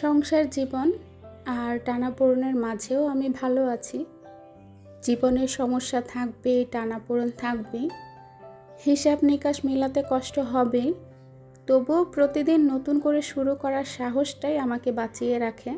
সংসার জীবন আর টানাপোড়েনের মাঝেও আমি ভালো আছি। জীবনের সমস্যা থাকবে, টানাপোড়েন থাকবে, হিসাব নিকাশ মেলাতে কষ্ট হবে, তবুও প্রতিদিন নতুন করে শুরু করার সাহসটাই আমাকে বাঁচিয়ে রাখে।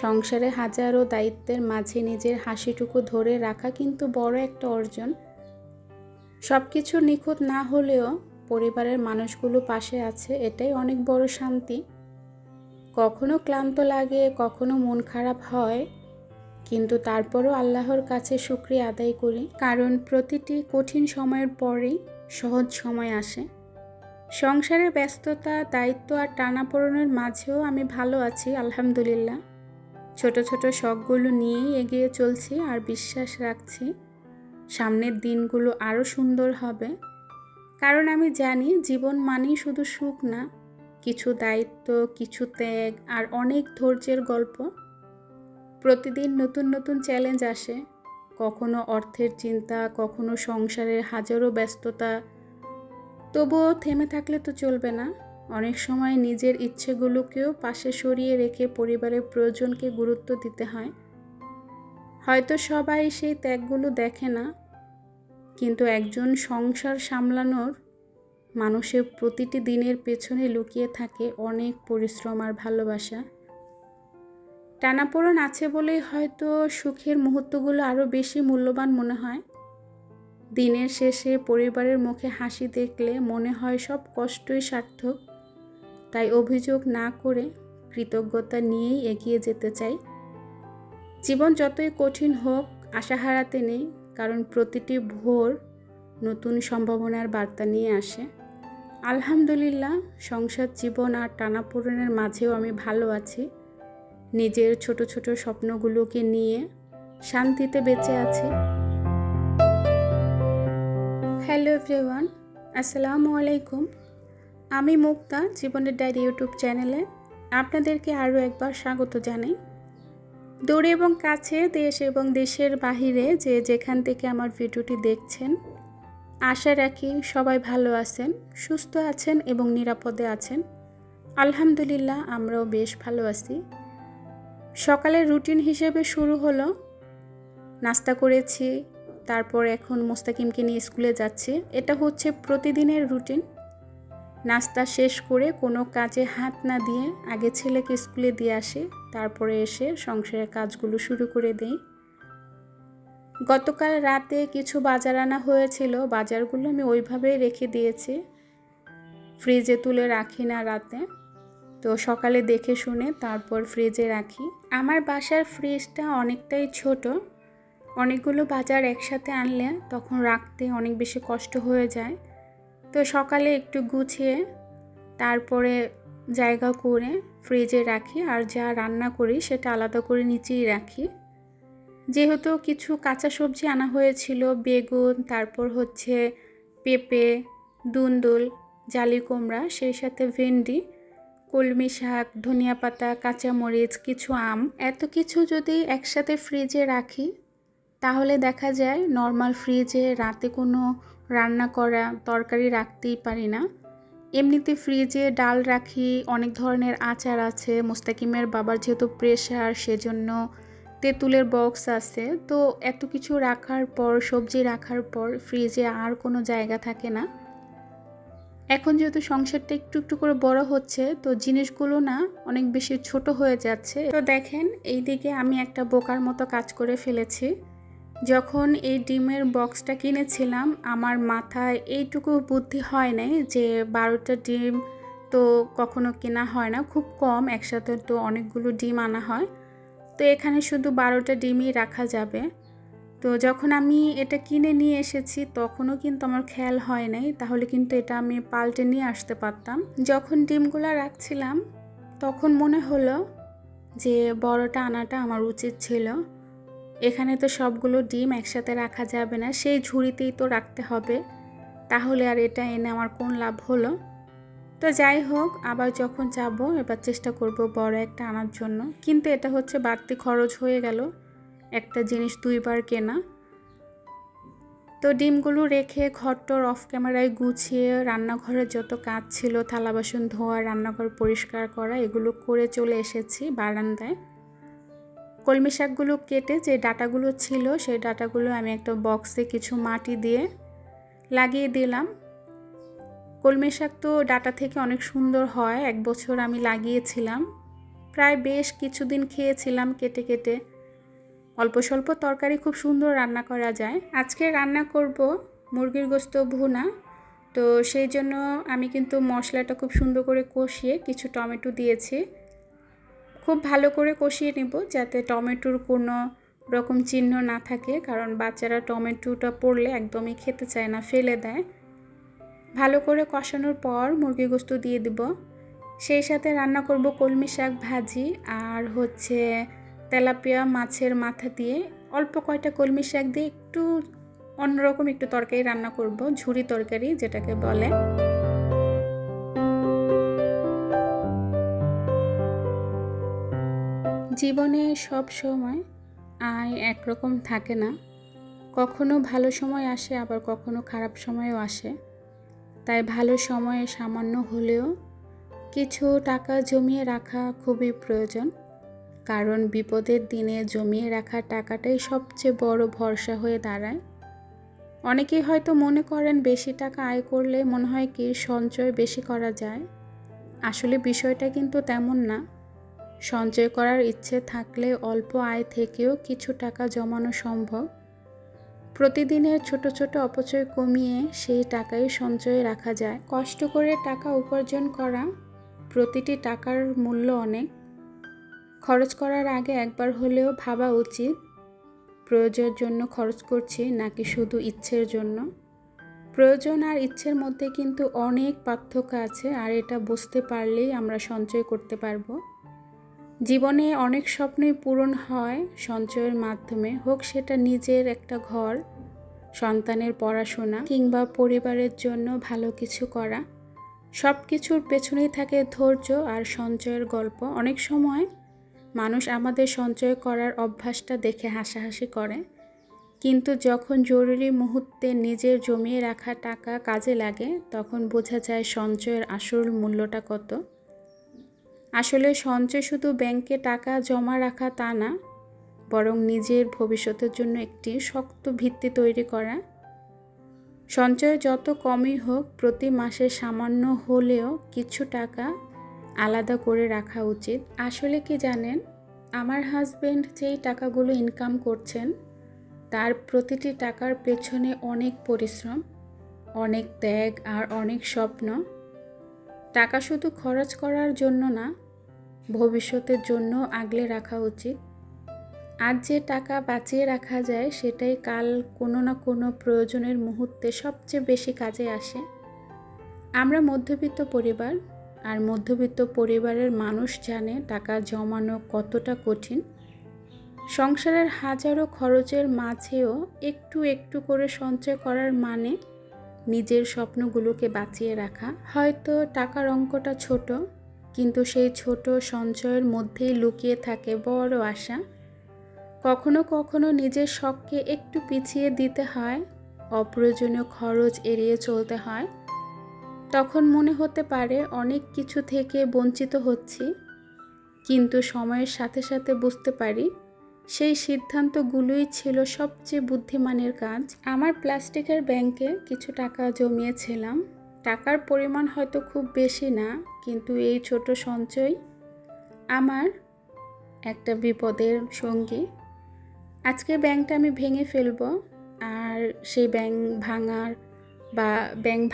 সংসারে হাজারো দায়িত্বের মাঝে নিজের হাসিটুকু ধরে রাখা কিন্তু বড় একটা অর্জন। সব কিছু নিখুঁত না হলেও পরিবারের মানুষগুলো পাশে আছে, এটাই অনেক বড় শান্তি। কখনো ক্লান্ত লাগে, কখনো মন খারাপ হয়, কিন্তু তারপরও আল্লাহর কাছে শুকরিয়া আদায় করি, কারণ প্রতিটি কঠিন সময়ের পরেই সহজ সময় আসে। সংসারের ব্যস্ততা, দায়িত্ব আর টানাপোড়েনের মাঝেও আমি ভালো আছি, আলহামদুলিল্লাহ। ছোট ছোট শখগুলো নিয়েই এগিয়ে চলছি আর বিশ্বাস রাখছি সামনের দিনগুলো আরও সুন্দর হবে, কারণ আমি জানি জীবন মানেই শুধু সুখ না, কিছু দায়িত্ব, কিছু ত্যাগ আর অনেক ধৈর্যের গল্প। প্রতিদিন নতুন নতুন চ্যালেঞ্জ আসে, কখনো অর্থের চিন্তা, কখনো সংসারের হাজারো ব্যস্ততা। তবুও থেমে থাকলে তো চলবে না। অনেক সময় নিজের ইচ্ছেগুলোকেও পাশে সরিয়ে রেখে পরিবারের প্রয়োজনকে গুরুত্ব দিতে হয়। হয়তো সবাই সেই ত্যাগগুলো দেখে না, কিন্তু একজন সংসার সামলানোর মানুষের প্রতিটি দিনের পেছনে লুকিয়ে থাকে অনেক পরিশ্রম আর ভালোবাসা। টানাপোড়েন আছে বলেই হয়তো সুখের মুহূর্তগুলো আরও বেশি মূল্যবান মনে হয়। দিনের শেষে পরিবারের মুখে হাসি দেখলে মনে হয় সব কষ্টই সার্থক। তাই অভিযোগ না করে কৃতজ্ঞতা নিয়েই এগিয়ে যেতে চাই। জীবন যতই কঠিন হোক, আশা হারাতে নেই, কারণ প্রতিটি ভোর নতুন সম্ভাবনার বার্তা নিয়ে আসে। আলহামদুলিল্লাহ, সংসার জীবন আর টানাপোড়েনের মাঝেও আমি ভালো আছি। নিজের ছোট ছোট স্বপ্নগুলোকে নিয়ে শান্তিতে বেঁচে আছি। হ্যালো এভরিওয়ান, আসসালামু আলাইকুম। আমি মুক্তা, জীবনের ডায়েরি ইউটিউব চ্যানেলে আপনাদেরকে আরও একবার স্বাগত জানাই। দূরে এবং কাছে, দেশ এবং দেশের বাহিরে যে যেখান থেকে আমার ভিডিওটি দেখছেন, আশা রাখি সবাই ভালো আছেন, সুস্থ আছেন এবং নিরাপদে আছেন। আলহামদুলিল্লাহ, আমরাও বেশ ভালো আছি। সকালের রুটিন হিসেবে শুরু হলো, নাস্তা করেছি, তারপর এখন মোস্তাকিমকে নিয়ে স্কুলে যাচ্ছি। এটা হচ্ছে প্রতিদিনের রুটিন। নাস্তা শেষ করে কোনো কাজে হাত না দিয়ে আগে ছেলেকে স্কুলে দিয়ে আসি, তারপরে এসে সংসারের কাজগুলো শুরু করে দিই। গতকাল রাতে কিছু বাজার আনা হয়েছিল, বাজারগুলো আমি ওইভাবেই রেখে দিয়েছি, ফ্রিজে তুলে রাখি না রাতে। তো সকালে দেখে শুনে তারপর ফ্রিজে রাখি। আমার বাসার ফ্রিজটা অনেকটাই ছোট, অনেকগুলো বাজার একসাথে আনলে তখন রাখতে অনেক বেশি কষ্ট হয়ে যায়। তো সকালে একটু গুছিয়ে তারপরে জায়গা করে ফ্রিজে রাখি, আর যা রান্না করি সেটা আলাদা করে নিচেই রাখি। যেহেতু কিছু কাঁচা সবজি আনা হয়েছিল, বেগুন, তারপর হচ্ছে পেঁপে, দুন্দুল, জালি কুমড়া, সেই সাথে ভেন্ডি, কলমি শাক, ধনিয়া পাতা, কাঁচামরিচ, কিছু আম, এত কিছু যদি একসাথে ফ্রিজে রাখি তাহলে দেখা যায় নর্মাল ফ্রিজে রাতে কোনো রান্না করা তরকারি রাখতেই পারি না। এমনিতে ফ্রিজে ডাল রাখি, অনেক ধরনের আচার আছে, মোস্তাকিমের বাবার যেহেতু প্রেশার সেজন্য তেঁতুলের বক্স আছে। তো এত কিছু রাখার পর, সবজি রাখার পর ফ্রিজে আর কোনো জায়গা থাকে না। এখন যেহেতু সংসারটা একটু একটু করে বড় হচ্ছে, তো জিনিসগুলো না অনেক বেশি ছোট হয়ে যাচ্ছে। তো দেখেন, এইদিকে আমি একটা বোকার মতো কাজ করে ফেলেছি। যখন এই ডিমের বক্সটা কিনেছিলাম, আমার মাথায় এইটুকু বুদ্ধি হয় নাই যে 12টা ডিম তো কখনো কেনা হয় না, খুব কম, একসাথে তো অনেকগুলো ডিম আনা হয়। তো এখানে শুধু 12টা ডিমই রাখা যাবে। তো যখন আমি এটা কিনে নিয়ে এসেছি তখনও কিন্তু আমার খেয়াল হয় নাই, তাহলে কিন্তু এটা আমি পাল্টে নিয়ে আসতে পারতাম। যখন ডিমগুলো রাখছিলাম তখন মনে হলো যে বড়টা আনাটা আমার উচিত ছিল। এখানে তো সবগুলো ডিম একসাথে রাখা যাবে না, সেই ঝুড়িতেই তো রাখতে হবে, তাহলে আর এটা এনে আমার কোন লাভ হলো। তো যাই হোক, আবার যখন যাব এবার চেষ্টা করব বড় একটা আনার জন্য, কিন্তু এটা হচ্ছে বাড়তি খরচ হয়ে গেল, একটা জিনিস দুইবার কেনা। তো ডিমগুলো রেখে ঘরটর অফ ক্যামেরায় গুছিয়ে রান্নাঘরের যত কাজ ছিল, থালা বাসন ধোয়া, রান্নাঘর পরিষ্কার করা, এগুলো করে চলে এসেছি বারান্দায়। কলমি শাকগুলো কেটে যে ডাঁটাগুলো ছিল সেই ডাঁটাগুলো আমি একটা বক্সে কিছু মাটি দিয়ে লাগিয়ে দিলাম। কলমি শাক তো ডাঁটা থেকে অনেক সুন্দর হয়, 1 বছর আমি লাগিয়েছিলাম, প্রায় বেশ কিছুদিন খেয়েছিলাম কেটে কেটে। অল্প স্বল্প তরকারি খুব সুন্দর রান্না করা যায়। আজকে রান্না করব মুরগির গোশত ভুনা। তো সেই জন্য আমি কিন্তু মশলাটা খুব সুন্দর করে কষিয়ে কিছু টমেটো দিয়েছি। খুব ভালো করে কষিয়ে নেব যাতে টমেটোর কোনো রকম চিহ্ন না থাকে, কারণ বাচ্চারা টমেটোটা পড়লে একদমই খেতে চায় না, ফেলে দেয়। ভালো করে কষানোর পর মুরগির গোশত দিয়ে দেব। সেই সাথে রান্না করব কলমি শাক ভাজি আর হচ্ছে তেলাপিয়া মাছের মাথা দিয়ে অল্প কয়টা কলমি শাক দিয়ে একটু অন্যরকম একটু তরকারি রান্না করব, ঝুরি তরকারি যেটাকে বলে। জীবনে সব সময় আয় একরকম থাকে না, কখনো ভালো সময় আসে আবার কখনো খারাপ সময়ও আসে। তাই ভালো সময়ে সামান্য হলেও কিছু টাকা জমিয়ে রাখা খুবই প্রয়োজন, কারণ বিপদের দিনে জমিয়ে রাখা টাকাটাই সবচেয়ে বড় ভরসা হয়ে দাঁড়ায়। অনেকেই হয়তো মনে করেন বেশি টাকা আয় করলে মনে হয় কি সঞ্চয় বেশি করা যায়। আসলে বিষয়টা কিন্তু তেমন না। সঞ্চয় করার ইচ্ছে থাকলে অল্প আয় থেকেও কিছু টাকা জমানো সম্ভব। প্রতিদিনের ছোট ছোট অপচয় কমিয়ে সেই টাকাই সঞ্চয়ে রাখা যায়। কষ্ট করে টাকা উপার্জন করা প্রতিটি টাকার মূল্য অনেক। খরচ করার আগে একবার হলেও ভাবা উচিত প্রয়োজনের জন্য খরচ করছি নাকি শুধু ইচ্ছের জন্য। প্রয়োজন আর ইচ্ছের মধ্যে কিন্তু অনেক পার্থক্য আছে, আর এটা বুঝতে পারলেই আমরা সঞ্চয় করতে পারবো। জীবনে অনেক স্বপ্নই পূরণ হয় সঞ্চয়ের মাধ্যমে, হোক সেটা নিজের একটা ঘর, সন্তানের পড়াশোনা কিংবা পরিবারের জন্য ভালো কিছু করা। সব কিছুর পেছনেই থাকে ধৈর্য আর সঞ্চয়ের গল্প। অনেক সময় মানুষ আমাদের সঞ্চয় করার অভ্যাসটা দেখে হাসাহাসি করে, কিন্তু যখন জরুরি মুহূর্তে নিজের জমিয়ে রাখা টাকা কাজে লাগে তখন বোঝা যায় সঞ্চয়ের আসল মূল্যটা কত। আসলে সঞ্চয় শুধু ব্যাংকে টাকা জমা রাখা তা না, বরং নিজের ভবিষ্যতের জন্য একটি শক্ত ভিত্তি তৈরি করা। সঞ্চয় যত কমই হোক প্রতি মাসে সামান্য হলেও কিছু টাকা আলাদা করে রাখা উচিত। আসলে কি জানেন, আমার হাজবেন্ড যেই টাকাগুলো ইনকাম করছেন তার প্রতিটি টাকার পেছনে অনেক পরিশ্রম, অনেক ত্যাগ আর অনেক স্বপ্ন। টাকা শুধু খরচ করার জন্য না, ভবিষ্যতের জন্য আগলে রাখা উচিত। আজ যে টাকা বাঁচিয়ে রাখা যায় সেটাই কাল কোনো না কোনো প্রয়োজনের মুহূর্তে সবচেয়ে বেশি কাজে আসে। আমরা মধ্যবিত্ত পরিবার, আর মধ্যবিত্ত পরিবারের মানুষ জানে টাকা জমানো কতটা কঠিন। সংসারের হাজারো খরচের মাঝেও একটু একটু করে সঞ্চয় করার মানে নিজের স্বপ্নগুলোকে বাঁচিয়ে রাখা। হয়তো টাকার অঙ্কটা ছোট, কিন্তু সেই ছোট সঞ্চয়ের মধ্যেই লুকিয়ে থাকে বড় আশা। কখনো কখনো নিজের শখকে একটু পিছিয়ে দিতে হয়, অপ্রয়োজনীয় খরচ এড়িয়ে চলতে হয়। তখন মনে হতে পারে অনেক কিছু থেকে বঞ্চিত হচ্ছি, কিন্তু সময়ের সাথে সাথে বুঝতে পারি সেই সিদ্ধান্তগুলোই ছিল সবচেয়ে বুদ্ধিমানের কাজ। আমার প্লাস্টিকের ব্যাংকে কিছু টাকা জমিয়েছিলাম। টাকার পরিমাণ হয়তো খুব বেশি না, কিন্তু এই ছোট সঞ্চয় আমার একটা বিপদের সঙ্গী। আজকে ব্যাংকটা আমি ভেঙে ফেলবো, আর সেই ব্যাংক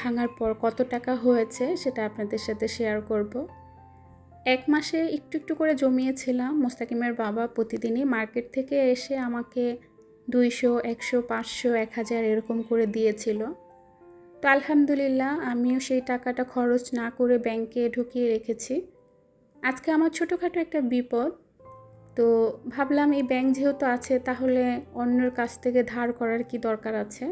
ভাঙার পর কত টাকা হয়েছে সেটা আপনাদের সাথে শেয়ার করব। 1 মাসে একটু একটু করে জমিয়েছিলাম। মোস্তাকিমের বাবা প্রতিদিনই মার্কেট থেকে এসে আমাকে 200, 100, 500, 1000 এরকম করে দিয়েছিল। তো আলহামদুলিল্লাহ আমিও সেই টাকাটা খরচ না করে ব্যাংকে ঢুকিয়ে রেখেছি। আজকে আমার ছোটোখাটো একটা বিপদ, তো ভাবলাম এই ব্যাংক যেহেতু আছে তাহলে অন্যের কাছ থেকে ধার করার কি দরকার আছে।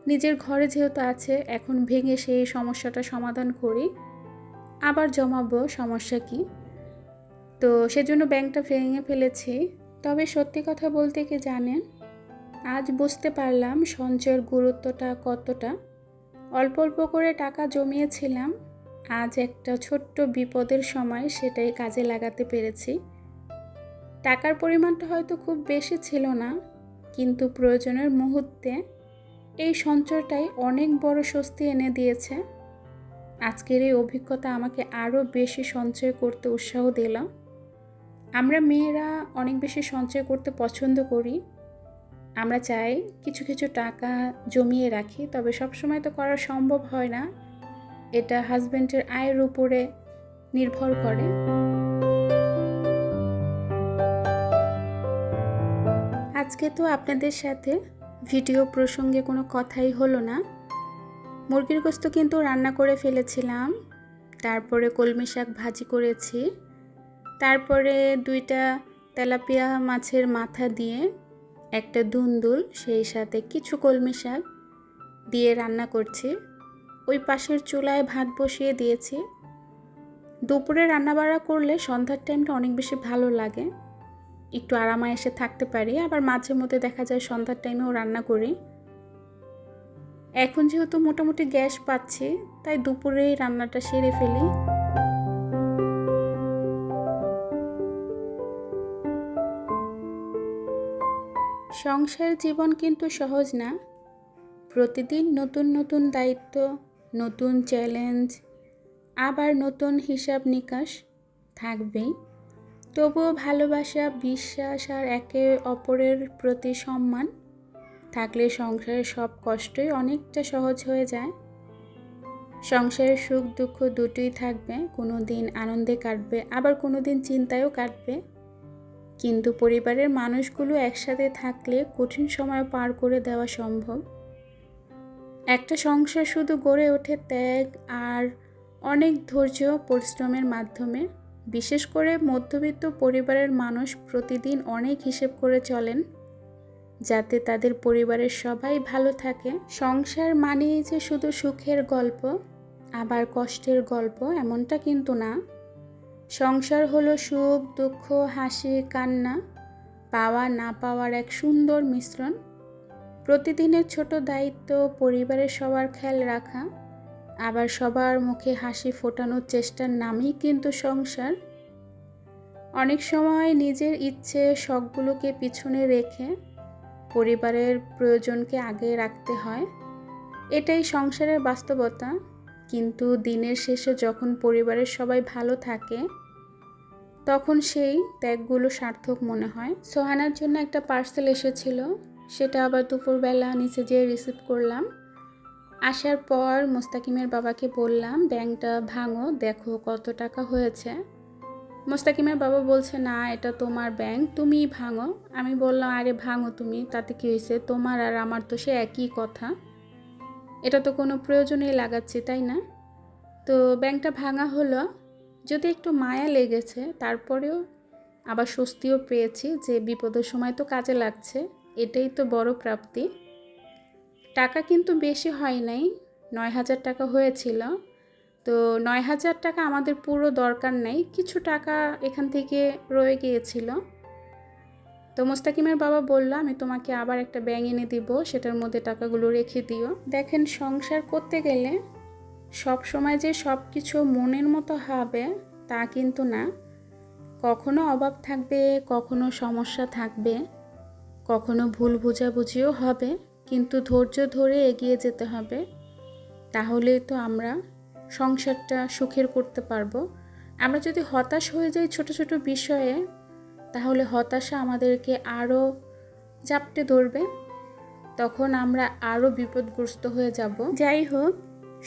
নিজের ঘরে যেহেতু আছে, এখন ভেঙে সেই সমস্যাটা সমাধান করি, আবার জমাবো, সমস্যা কি। তো সেজন্য ব্যাংকটা ভেঙে ফেলেছি। তবে সত্যি কথা বলতে কি জানেন, আজ বুঝতে পারলাম সঞ্চয়ের গুরুত্বটা কতটা। অল্প অল্প করে টাকা জমিয়েছিলাম, আজ একটা ছোট্ট বিপদের সময় সেটাই কাজে লাগাতে পেরেছি। টাকার পরিমাণটা হয়তো খুব বেশি ছিল না, কিন্তু প্রয়োজনের মুহূর্তে এই সঞ্চয়টাই অনেক বড় স্বস্তি এনে দিয়েছে। আজকের এই অভিজ্ঞতা আমাকে আরও বেশি সঞ্চয় করতে উৎসাহ দিল। আমরা মেয়েরা অনেক বেশি সঞ্চয় করতে পছন্দ করি। আমরা চাই কিছু কিছু টাকা জমিয়ে রাখি, তবে সবসময় তো করা সম্ভব হয় না। এটা হাজব্যান্ডের আয়ের উপরে নির্ভর করে। আজকে তো আপনাদের সাথে ভিডিও প্রসঙ্গে কোনো কথাই হলো না। মুরগির গোশত কিন্তু রান্না করে ফেলেছিলাম, তারপরে কলমি শাক ভাজি করেছি, তারপরে 2টা তেলাপিয়া মাছের মাথা দিয়ে একটা দুন্দুল, সেই সাথে কিছু কলমি শাক দিয়ে রান্না করছি। ওই পাশের চুলায় ভাত বসিয়ে দিয়েছি। দুপুরে রান্নাবাড়া করলে সন্ধ্যার টাইমটা অনেক বেশি ভালো লাগে, একটু আরামায়েশে থাকতে পারি। আবার মাঝে মধ্যে দেখা যায় সন্ধ্যার টাইমেও রান্না করি। এখন যেহেতু মোটামুটি গ্যাস পাচ্ছি, তাই দুপুরেই রান্নাটা সেরে ফেলি। সংসার জীবন কিন্তু সহজ না। প্রতিদিন নতুন নতুন দায়িত্ব, নতুন চ্যালেঞ্জ, আবার নতুন হিসাব নিকাশ থাকবেই। তবুও ভালোবাসা, বিশ্বাস আর একে অপরের প্রতি সম্মান থাকলে সংসারের সব কষ্টই অনেকটা সহজ হয়ে যায়। সংসারের সুখ দুঃখ দুটোই থাকবে, কোনো দিন আনন্দে কাটবে, আবার কোনো দিন চিন্তায়ও কাটবে। কিন্তু পরিবারের মানুষগুলো একসাথে থাকলে কঠিন সময় পার করে দেওয়া সম্ভব। একটা সংসার শুধু গড়ে ওঠে ত্যাগ আর অনেক ধৈর্য পরিশ্রমের মাধ্যমে। বিশেষ করে মধ্যবিত্ত পরিবারের মানুষ প্রতিদিন অনেক হিসেব করে চলেন, যাতে তাদের পরিবারের সবাই ভালো থাকে। সংসার মানেই যে শুধু সুখের গল্প আবার কষ্টের গল্প, এমনটা কিন্তু না। সংসার হলো সুখ দুঃখ, হাসি কান্না, পাওয়া না পাওয়ার এক সুন্দর মিশ্রণ। প্রতিদিনের ছোট দায়িত্ব, পরিবারের সবার খেয়াল রাখা, আবার সবার মুখে হাসি ফোটানোর চেষ্টার নামই কিন্তু সংসার। অনেক সময় নিজের ইচ্ছে শখগুলোকে পিছনে রেখে পরিবারের প্রয়োজনকে আগে রাখতে হয়, এটাই সংসারের বাস্তবতা। কিন্তু দিনের শেষে যখন পরিবারের সবাই ভালো থাকে, তখন সেই ত্যাগগুলো সার্থক মনে হয়। সোহানার জন্য একটা পার্সেল এসেছিল, সেটা আবার দুপুরবেলা নিচে যেয়ে রিসিভ করলাম। আসার পর মোস্তাকিমের বাবাকে বললাম, ব্যাংকটা ভাঙো, দেখো কত টাকা হয়েছে। মোস্তাকিমের বাবা বলছে, না এটা তোমার ব্যাংক, তুমিই ভাঙো। আমি বললাম, আরে ভাঙো তুমি, তাতে কী হয়েছে, তোমার আর আমার তো সে একই কথা, এটা তো কোনো প্রয়োজনেই লাগাচ্ছি, তাই না? তো ব্যাংকটা ভাঙা হলো, যদি একটু মায়া লেগেছে, তারপরেও আবার স্বস্তিও পেয়েছি যে বিপদের সময় তো কাজে লাগছে, এটাই তো বড় প্রাপ্তি। টাকা কিন্তু বেশি হয় নাই, 9,000 টাকা হয়েছিল। তো 9,000 টাকা আমাদের পুরো দরকার নেই, কিছু টাকা এখান থেকে রয়ে গিয়েছিল। তো মোস্তাকিমের বাবা বলল, আমি তোমাকে আবার একটা ব্যাংক এনে দিব, সেটার মধ্যে টাকাগুলো রেখে দিও। দেখেন, সংসার করতে গেলে সব সময় যে সব কিছু মনের মতো হবে তা কিন্তু না। কখনো অভাব থাকবে, কখনো সমস্যা থাকবে, কখনো ভুল বোঝাবুঝিও হবে, কিন্তু ধৈর্য ধরে এগিয়ে যেতে হবে। তাহলেই তো আমরা সংসারটা সুখের করতে পারবো। আমরা যদি হতাশ হয়ে যাই ছোট ছোট বিষয়ে, তাহলে হতাশা আমাদেরকে আরও জাপটে ধরবে, তখন আমরা আরও বিপদগ্রস্ত হয়ে যাব। যাই হোক,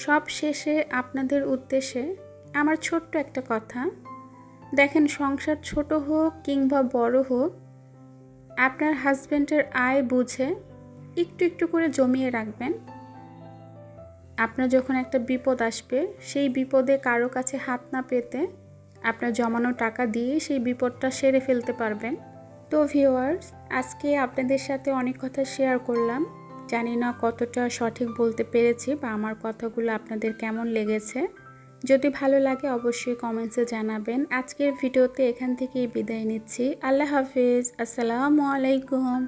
সব শেষে আপনাদের উদ্দেশ্যে আমার ছোট্ট একটা কথা। দেখেন, সংসার ছোট হোক কিংবা বড় হোক, আপনার হাজব্যান্ডের আয় বুঝে একটু একটু করে জমিয়ে রাখবেন। আপনার যখন একটা বিপদ আসবে, সেই বিপদে কারো কাছে হাত না পেতে আপনার জমানো টাকা দিয়ে সেই বিপদটা সেরে ফেলতে পারবেন। তো ভিউয়ার্স, আজকে আপনাদের সাথে অনেক কথা শেয়ার করলাম। জানি না কতটা সঠিক বলতে পেরেছি বা আমার কথাগুলো আপনাদের কেমন লেগেছে। যদি ভালো লাগে অবশ্যই কমেন্টসে জানাবেন। আজকের ভিডিওতে এখান থেকেই বিদায় নিচ্ছি। আল্লাহ হাফিজ, আসসালামু আলাইকুম।